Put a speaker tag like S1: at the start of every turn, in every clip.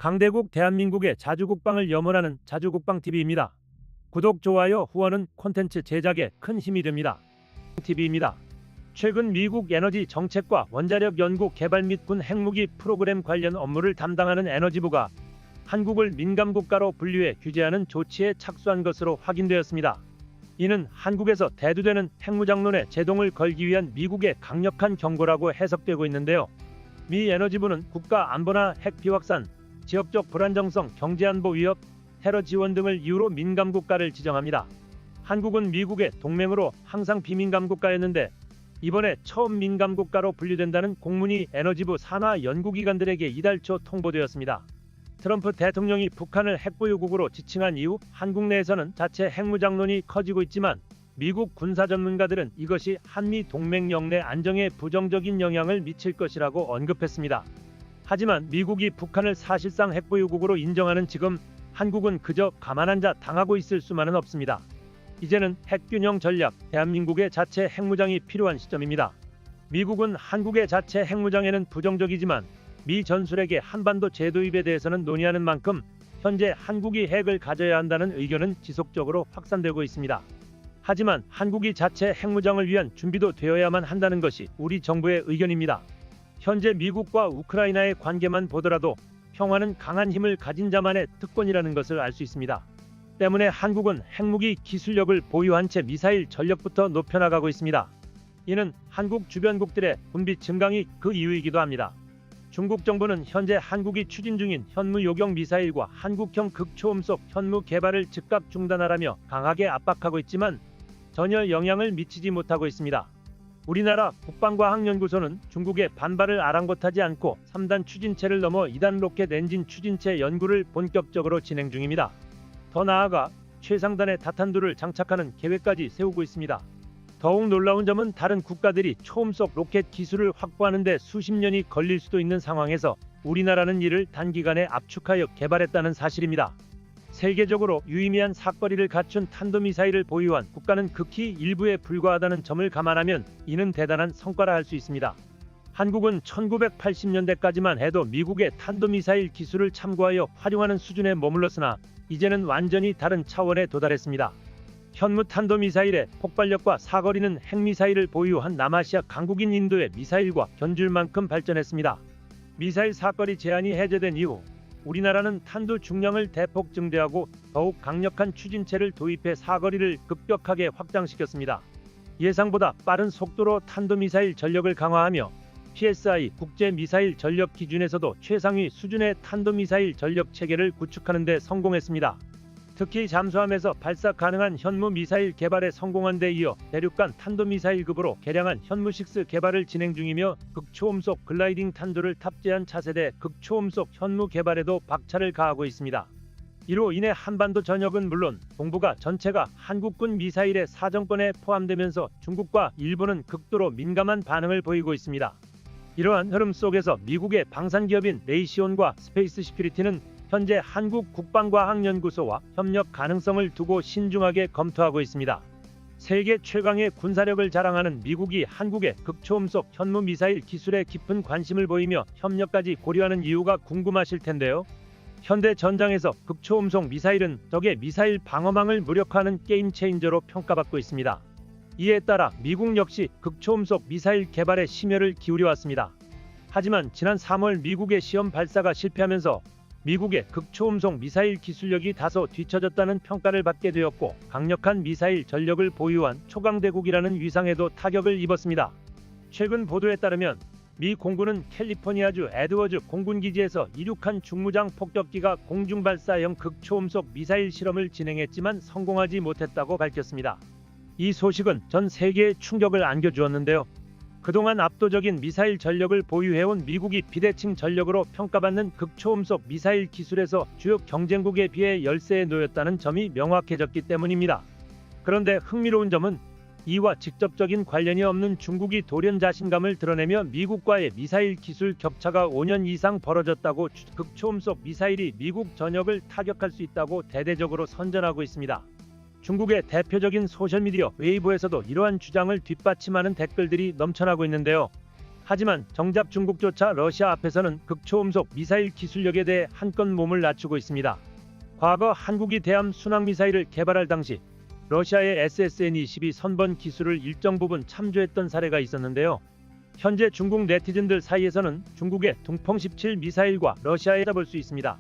S1: 강대국 대한민국의 자주국방을 염원하는 자주국방TV입니다. 구독, 좋아요, 후원은 콘텐츠 제작에 큰 힘이 됩니다. TV입니다. 최근 미국 에너지 정책과 원자력 연구 개발 및 군 핵무기 프로그램 관련 업무를 담당하는 에너지부가 한국을 민감국가로 분류해 규제하는 조치에 착수한 것으로 확인되었습니다. 이는 한국에서 대두되는 핵무장론에 제동을 걸기 위한 미국의 강력한 경고라고 해석되고 있는데요. 미 에너지부는 국가 안보나 핵 비확산, 지역적 불안정성, 경제안보 위협, 테러 지원 등을 이유로 민감국가를 지정합니다. 한국은 미국의 동맹으로 항상 비민감국가였는데 이번에 처음 민감국가로 분류된다는 공문이 에너지부 산하 연구기관들에게 이달 초 통보되었습니다. 트럼프 대통령이 북한을 핵보유국으로 지칭한 이후 한국 내에서는 자체 핵무장론이 커지고 있지만 미국 군사 전문가들은 이것이 한미 동맹 영내 안정에 부정적인 영향을 미칠 것이라고 언급했습니다. 하지만 미국이 북한을 사실상 핵보유국으로 인정하는 지금 한국은 그저 가만 앉아 당하고 있을 수만은 없습니다. 이제는 핵균형 전략, 대한민국의 자체 핵무장이 필요한 시점입니다. 미국은 한국의 자체 핵무장에는 부정적이지만 미 전술핵의 한반도 재도입에 대해서는 논의하는 만큼 현재 한국이 핵을 가져야 한다는 의견은 지속적으로 확산되고 있습니다. 하지만 한국이 자체 핵무장을 위한 준비도 되어야만 한다는 것이 우리 정부의 의견입니다. 현재 미국과 우크라이나의 관계만 보더라도 평화는 강한 힘을 가진 자만의 특권이라는 것을 알 수 있습니다. 때문에 한국은 핵무기 기술력을 보유한 채 미사일 전력부터 높여나가고 있습니다. 이는 한국 주변국들의 군비 증강이 그 이유이기도 합니다. 중국 정부는 현재 한국이 추진 중인 현무 요격 미사일과 한국형 극초음속 현무 개발을 즉각 중단하라며 강하게 압박하고 있지만 전혀 영향을 미치지 못하고 있습니다. 우리나라 국방과학연구소는 중국의 반발을 아랑곳하지 않고 3단 추진체를 넘어 2단 로켓 엔진 추진체 연구를 본격적으로 진행 중입니다. 더 나아가 최상단의 다탄두를 장착하는 계획까지 세우고 있습니다. 더욱 놀라운 점은 다른 국가들이 초음속 로켓 기술을 확보하는 데 수십 년이 걸릴 수도 있는 상황에서 우리나라는 이를 단기간에 압축하여 개발했다는 사실입니다. 세계적으로 유의미한 사거리를 갖춘 탄도미사일을 보유한 국가는 극히 일부에 불과하다는 점을 감안하면 이는 대단한 성과라 할 수 있습니다. 한국은 1980년대까지만 해도 미국의 탄도미사일 기술을 참고하여 활용하는 수준에 머물렀으나 이제는 완전히 다른 차원에 도달했습니다. 현무 탄도미사일의 폭발력과 사거리는 핵미사일을 보유한 남아시아 강국인 인도의 미사일과 견줄 만큼 발전했습니다. 미사일 사거리 제한이 해제된 이후 우리나라는 탄두 중량을 대폭 증대하고 더욱 강력한 추진체를 도입해 사거리를 급격하게 확장시켰습니다. 예상보다 빠른 속도로 탄도미사일 전력을 강화하며 PSI 국제미사일 전력 기준에서도 최상위 수준의 탄도미사일 전력 체계를 구축하는 데 성공했습니다. 특히 잠수함에서 발사 가능한 현무 미사일 개발에 성공한 데 이어 대륙간 탄도미사일급으로 개량한 현무6 개발을 진행 중이며 극초음속 글라이딩 탄두를 탑재한 차세대 극초음속 현무 개발에도 박차를 가하고 있습니다. 이로 인해 한반도 전역은 물론 동북아 전체가 한국군 미사일의 사정권에 포함되면서 중국과 일본은 극도로 민감한 반응을 보이고 있습니다. 이러한 흐름 속에서 미국의 방산기업인 레이시온과 스페이스 시큐리티는 현재 한국 국방과학연구소와 협력 가능성을 두고 신중하게 검토하고 있습니다. 세계 최강의 군사력을 자랑하는 미국이 한국의 극초음속 현무 미사일 기술에 깊은 관심을 보이며 협력까지 고려하는 이유가 궁금하실 텐데요. 현대 전장에서 극초음속 미사일은 적의 미사일 방어망을 무력화하는 게임 체인저로 평가받고 있습니다. 이에 따라 미국 역시 극초음속 미사일 개발에 심혈을 기울여 왔습니다. 하지만 지난 3월 미국의 시험 발사가 실패하면서 미국의 극초음속 미사일 기술력이 다소 뒤처졌다는 평가를 받게 되었고 강력한 미사일 전력을 보유한 초강대국이라는 위상에도 타격을 입었습니다. 최근 보도에 따르면 미 공군은 캘리포니아주 에드워즈 공군기지에서 이륙한 중무장 폭격기가 공중발사형 극초음속 미사일 실험을 진행했지만 성공하지 못했다고 밝혔습니다. 이 소식은 전 세계에 충격을 안겨주었는데요. 그동안 압도적인 미사일 전력을 보유해온 미국이 비대칭 전력으로 평가받는 극초음속 미사일 기술에서 주요 경쟁국에 비해 열세에 놓였다는 점이 명확해졌기 때문입니다. 그런데 흥미로운 점은 이와 직접적인 관련이 없는 중국이 돌연 자신감을 드러내며 미국과의 미사일 기술 격차가 5년 이상 벌어졌다고 극초음속 미사일이 미국 전역을 타격할 수 있다고 대대적으로 선전하고 있습니다. 중국의 대표적인 소셜미디어 웨이보에서도 이러한 주장을 뒷받침하는 댓글들이 넘쳐나고 있는데요. 하지만 정작 중국조차 러시아 앞에서는 극초음속 미사일 기술력에 대해 한껏 몸을 낮추고 있습니다. 과거 한국이 대함 순항미사일을 개발할 당시 러시아의 SSN-22 선번 기술을 일정 부분 참조했던 사례가 있었는데요. 현재 중국 네티즌들 사이에서는 중국의 둥펑 17 미사일과 러시아에 잡을 수 있습니다.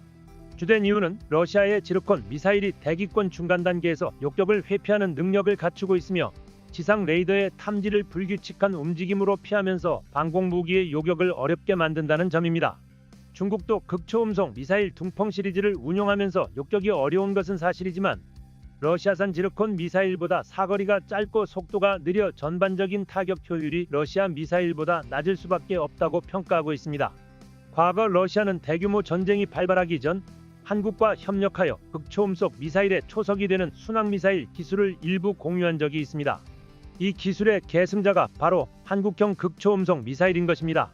S1: 주된 이유는 러시아의 지르콘 미사일이 대기권 중간 단계에서 욕격을 회피하는 능력을 갖추고 있으며 지상 레이더의 탐지를 불규칙한 움직임으로 피하면서 방공무기의 요격을 어렵게 만든다는 점입니다. 중국도 극초음속 미사일 둥펑 시리즈를 운용하면서 욕격이 어려운 것은 사실이지만 러시아산 지르콘 미사일보다 사거리가 짧고 속도가 느려 전반적인 타격 효율이 러시아 미사일보다 낮을 수밖에 없다고 평가하고 있습니다. 과거 러시아는 대규모 전쟁이 발발하기 전 한국과 협력하여 극초음속 미사일의 초석이 되는 순항미사일 기술을 일부 공유한 적이 있습니다. 이 기술의 계승자가 바로 한국형 극초음속 미사일인 것입니다.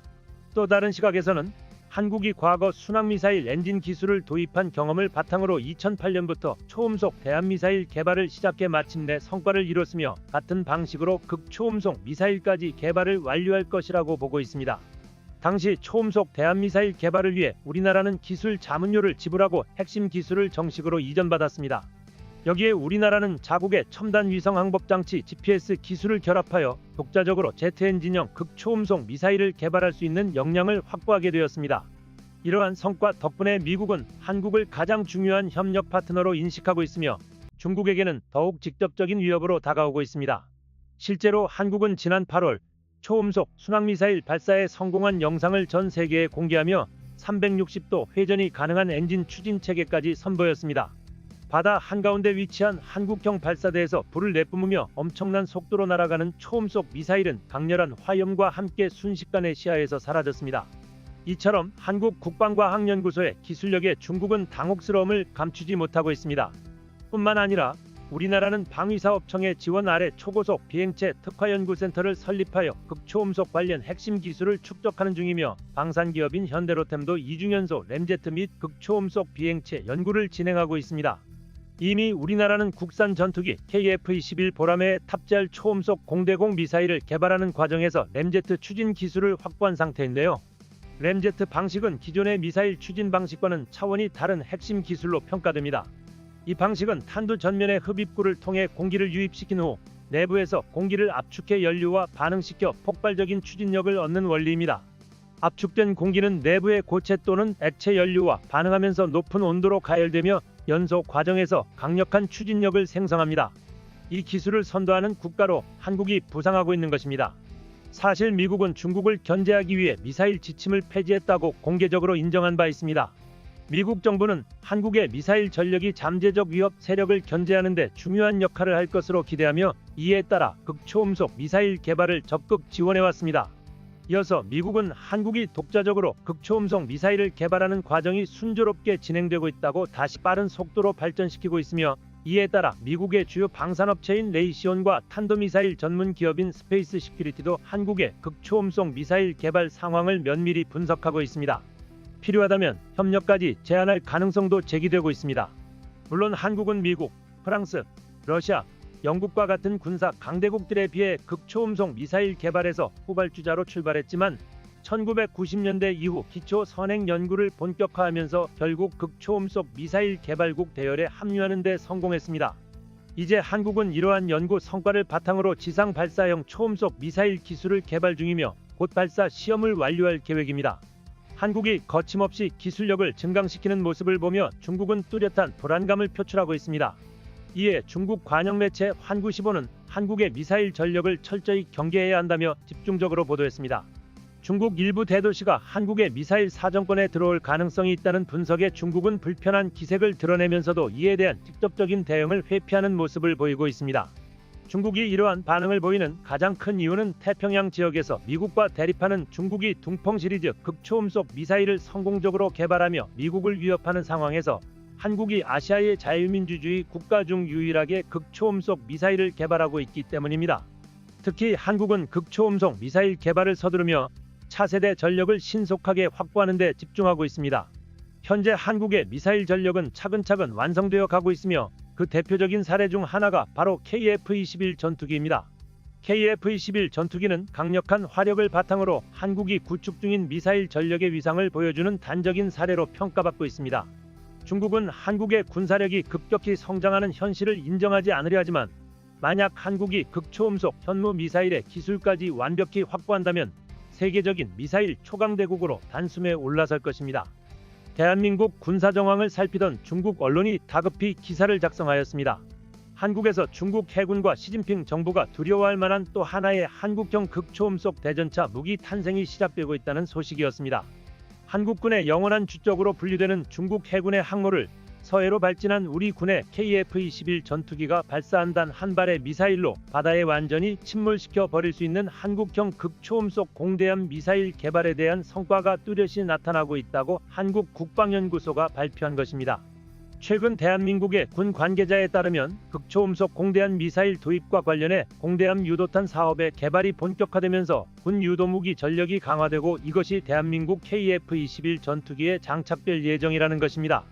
S1: 또 다른 시각에서는 한국이 과거 순항미사일 엔진 기술을 도입한 경험을 바탕으로 2008년부터 초음속 대함미사일 개발을 시작해 마침내 성과를 이뤘으며 같은 방식으로 극초음속 미사일까지 개발을 완료할 것이라고 보고 있습니다. 당시 초음속 대함미사일 개발을 위해 우리나라는 기술 자문료를 지불하고 핵심 기술을 정식으로 이전받았습니다. 여기에 우리나라는 자국의 첨단 위성 항법 장치 GPS 기술을 결합하여 독자적으로 제트 엔진형 극초음속 미사일을 개발할 수 있는 역량을 확보하게 되었습니다. 이러한 성과 덕분에 미국은 한국을 가장 중요한 협력 파트너로 인식하고 있으며 중국에게는 더욱 직접적인 위협으로 다가오고 있습니다. 실제로 한국은 지난 8월 초음속 순항미사일 발사에 성공한 영상을 전 세계에 공개하며 360도 회전이 가능한 엔진 추진 체계까지 선보였습니다. 바다 한가운데 위치한 한국형 발사대에서 불을 내뿜으며 엄청난 속도로 날아가는 초음속 미사일은 강렬한 화염과 함께 순식간에 시야에서 사라졌습니다. 이처럼 한국 국방과학연구소의 기술력에 중국은 당혹스러움을 감추지 못하고 있습니다. 뿐만 아니라 우리나라는 방위사업청의 지원 아래 초고속 비행체 특화연구센터를 설립하여 극초음속 관련 핵심 기술을 축적하는 중이며 방산기업인 현대로템도 이중연소 램제트 및 극초음속 비행체 연구를 진행하고 있습니다. 이미 우리나라는 국산 전투기 KF-21 보라매에 탑재할 초음속 공대공 미사일을 개발하는 과정에서 램제트 추진 기술을 확보한 상태인데요. 램제트 방식은 기존의 미사일 추진 방식과는 차원이 다른 핵심 기술로 평가됩니다. 이 방식은 탄두 전면의 흡입구를 통해 공기를 유입시킨 후 내부에서 공기를 압축해 연료와 반응시켜 폭발적인 추진력을 얻는 원리입니다. 압축된 공기는 내부의 고체 또는 액체 연료와 반응하면서 높은 온도로 가열되며 연소 과정에서 강력한 추진력을 생성합니다. 이 기술을 선도하는 국가로 한국이 부상하고 있는 것입니다. 사실 미국은 중국을 견제하기 위해 미사일 지침을 폐지했다고 공개적으로 인정한 바 있습니다. 미국 정부는 한국의 미사일 전력이 잠재적 위협 세력을 견제하는 데 중요한 역할을 할 것으로 기대하며 이에 따라 극초음속 미사일 개발을 적극 지원해왔습니다. 이어서 미국은 한국이 독자적으로 극초음속 미사일을 개발하는 과정이 순조롭게 진행되고 있다고 다시 빠른 속도로 발전시키고 있으며 이에 따라 미국의 주요 방산업체인 레이시온과 탄도미사일 전문 기업인 스페이스 시큐리티도 한국의 극초음속 미사일 개발 상황을 면밀히 분석하고 있습니다. 필요하다면 협력까지 제안할 가능성도 제기되고 있습니다. 물론 한국은 미국, 프랑스, 러시아, 영국과 같은 군사 강대국들에 비해 극초음속 미사일 개발에서 후발주자로 출발했지만 1990년대 이후 기초 선행 연구를 본격화하면서 결국 극초음속 미사일 개발국 대열에 합류하는 데 성공했습니다. 이제 한국은 이러한 연구 성과를 바탕으로 지상 발사형 초음속 미사일 기술을 개발 중이며 곧 발사 시험을 완료할 계획입니다. 한국이 거침없이 기술력을 증강시키는 모습을 보며 중국은 뚜렷한 불안감을 표출하고 있습니다. 이에 중국 관영 매체 환구시보는 한국의 미사일 전력을 철저히 경계해야 한다며 집중적으로 보도했습니다. 중국 일부 대도시가 한국의 미사일 사정권에 들어올 가능성이 있다는 분석에 중국은 불편한 기색을 드러내면서도 이에 대한 직접적인 대응을 회피하는 모습을 보이고 있습니다. 중국이 이러한 반응을 보이는 가장 큰 이유는 태평양 지역에서 미국과 대립하는 중국이 둥펑 시리즈 극초음속 미사일을 성공적으로 개발하며 미국을 위협하는 상황에서 한국이 아시아의 자유민주주의 국가 중 유일하게 극초음속 미사일을 개발하고 있기 때문입니다. 특히 한국은 극초음속 미사일 개발을 서두르며 차세대 전력을 신속하게 확보하는 데 집중하고 있습니다. 현재 한국의 미사일 전력은 차근차근 완성되어 가고 있으며 그 대표적인 사례 중 하나가 바로 KF-21 전투기입니다. KF-21 전투기는 강력한 화력을 바탕으로 한국이 구축 중인 미사일 전력의 위상을 보여주는 단적인 사례로 평가받고 있습니다. 중국은 한국의 군사력이 급격히 성장하는 현실을 인정하지 않으려 하지만 만약 한국이 극초음속 현무 미사일의 기술까지 완벽히 확보한다면 세계적인 미사일 초강대국으로 단숨에 올라설 것입니다. 대한민국 군사 정황을 살피던 중국 언론이 다급히 기사를 작성하였습니다. 한국에서 중국 해군과 시진핑 정부가 두려워할 만한 또 하나의 한국형 극초음속 대전차 무기 탄생이 시작되고 있다는 소식이었습니다. 한국군의 영원한 주적으로 분류되는 중국 해군의 항모를 서해로 발진한 우리 군의 KF-21 전투기가 발사한 단 한 발의 미사일로 바다에 완전히 침몰시켜 버릴 수 있는 한국형 극초음속 공대함 미사일 개발에 대한 성과가 뚜렷이 나타나고 있다고 한국국방연구소가 발표한 것입니다. 최근 대한민국의 군 관계자에 따르면 극초음속 공대함 미사일 도입과 관련해 공대함 유도탄 사업의 개발이 본격화되면서 군 유도무기 전력이 강화되고 이것이 대한민국 KF-21 전투기에 장착될 예정이라는 것입니다.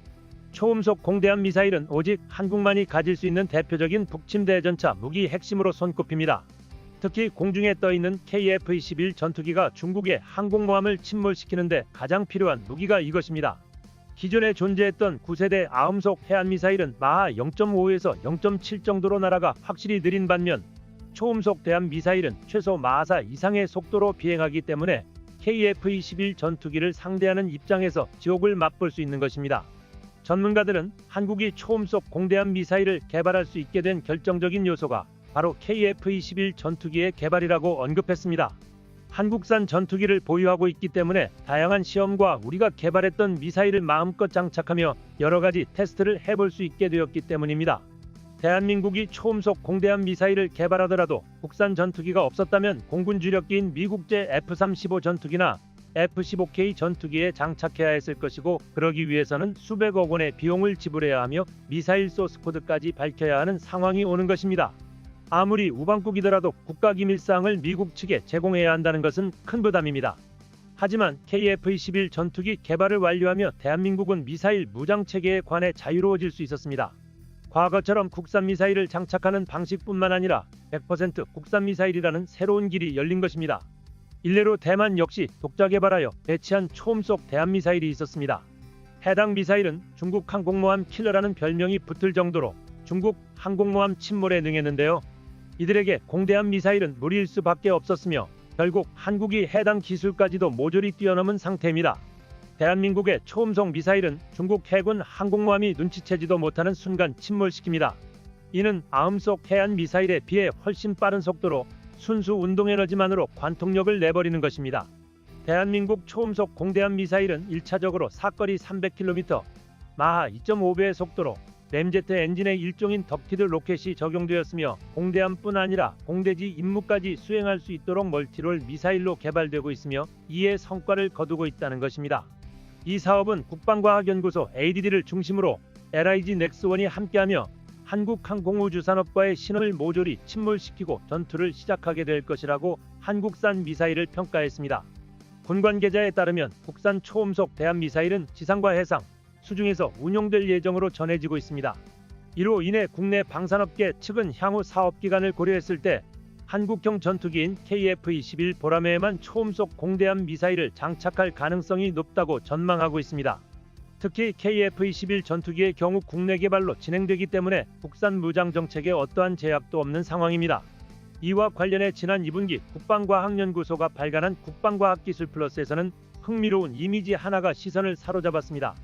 S1: 초음속 공대함 미사일은 오직 한국만이 가질 수 있는 대표적인 북침 대전차 무기 핵심으로 손꼽힙니다. 특히 공중에 떠있는 KF-21 전투기가 중국의 항공모함을 침몰시키는데 가장 필요한 무기가 이것입니다. 기존에 존재했던 9세대 아음속 해안미사일은 마하 0.5에서 0.7 정도로 날아가 확실히 느린 반면 초음속 대함 미사일은 최소 마하 4 이상의 속도로 비행하기 때문에 KF-21 전투기를 상대하는 입장에서 지옥을 맛볼 수 있는 것입니다. 전문가들은 한국이 초음속 공대함 미사일을 개발할 수 있게 된 결정적인 요소가 바로 KF-21 전투기의 개발이라고 언급했습니다. 한국산 전투기를 보유하고 있기 때문에 다양한 시험과 우리가 개발했던 미사일을 마음껏 장착하며 여러가지 테스트를 해볼 수 있게 되었기 때문입니다. 대한민국이 초음속 공대함 미사일을 개발하더라도 국산 전투기가 없었다면 공군 주력기인 미국제 F-35 전투기나 F-15K 전투기에 장착해야 했을 것이고 그러기 위해서는 수백억 원의 비용을 지불해야 하며 미사일 소스 코드까지 밝혀야 하는 상황이 오는 것입니다. 아무리 우방국이더라도 국가기밀사항을 미국 측에 제공해야 한다는 것은 큰 부담입니다. 하지만 KF-21 전투기 개발을 완료하며 대한민국은 미사일 무장체계에 관해 자유로워질 수 있었습니다. 과거처럼 국산 미사일을 장착하는 방식뿐만 아니라 100% 국산 미사일이라는 새로운 길이 열린 것입니다. 일례로 대만 역시 독자 개발하여 배치한 초음속 대함미사일이 있었습니다. 해당 미사일은 중국 항공모함 킬러라는 별명이 붙을 정도로 중국 항공모함 침몰에 능했는데요. 이들에게 공대함 미사일은 무리일 수밖에 없었으며 결국 한국이 해당 기술까지도 모조리 뛰어넘은 상태입니다. 대한민국의 초음속 미사일은 중국 해군 항공모함이 눈치채지도 못하는 순간 침몰시킵니다. 이는 아음속 해안 미사일에 비해 훨씬 빠른 속도로 순수 운동에너지만으로 관통력을 내버리는 것입니다. 대한민국 초음속 공대함 미사일은 1차적으로 사거리 300km, 마하 2.5배의 속도로 램제트 엔진의 일종인 덕티드 로켓이 적용되었으며 공대함뿐 아니라 공대지 임무까지 수행할 수 있도록 멀티롤 미사일로 개발되고 있으며 이에 성과를 거두고 있다는 것입니다. 이 사업은 국방과학연구소 ADD를 중심으로 LIG 넥스원이 함께하며 한국항공우주산업과의 신호를 모조리 침몰시키고 전투를 시작하게 될 것이라고 한국산 미사일을 평가했습니다. 군 관계자에 따르면 국산 초음속 대함미사일은 지상과 해상, 수중에서 운용될 예정으로 전해지고 있습니다. 이로 인해 국내 방산업계 측은 향후 사업기간을 고려했을 때 한국형 전투기인 KF-21 보라매에만 초음속 공대함 미사일을 장착할 가능성이 높다고 전망하고 있습니다. 특히 KF-21 전투기의 경우 국내 개발로 진행되기 때문에 국산 무장 정책에 어떠한 제약도 없는 상황입니다. 이와 관련해 지난 2분기 국방과학연구소가 발간한 국방과학기술 플러스에서는 흥미로운 이미지 하나가 시선을 사로잡았습니다.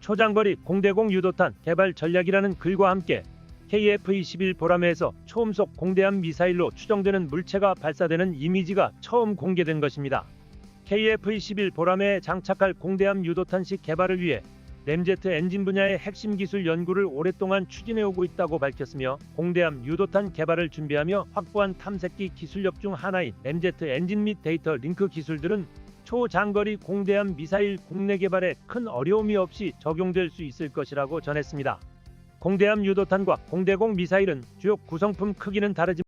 S1: 초장거리 공대공 유도탄 개발 전략이라는 글과 함께 KF-21 보라매에서 초음속 공대함 미사일로 추정되는 물체가 발사되는 이미지가 처음 공개된 것입니다. KF-21 보라매에 장착할 공대함 유도탄식 개발을 위해 램제트 엔진 분야의 핵심 기술 연구를 오랫동안 추진해오고 있다고 밝혔으며 공대함 유도탄 개발을 준비하며 확보한 탐색기 기술력 중 하나인 램제트 엔진 및 데이터 링크 기술들은 초장거리 공대함 미사일 국내 개발에 큰 어려움이 없이 적용될 수 있을 것이라고 전했습니다. 공대함 유도탄과 공대공 미사일은 주요 구성품 크기는 다르지만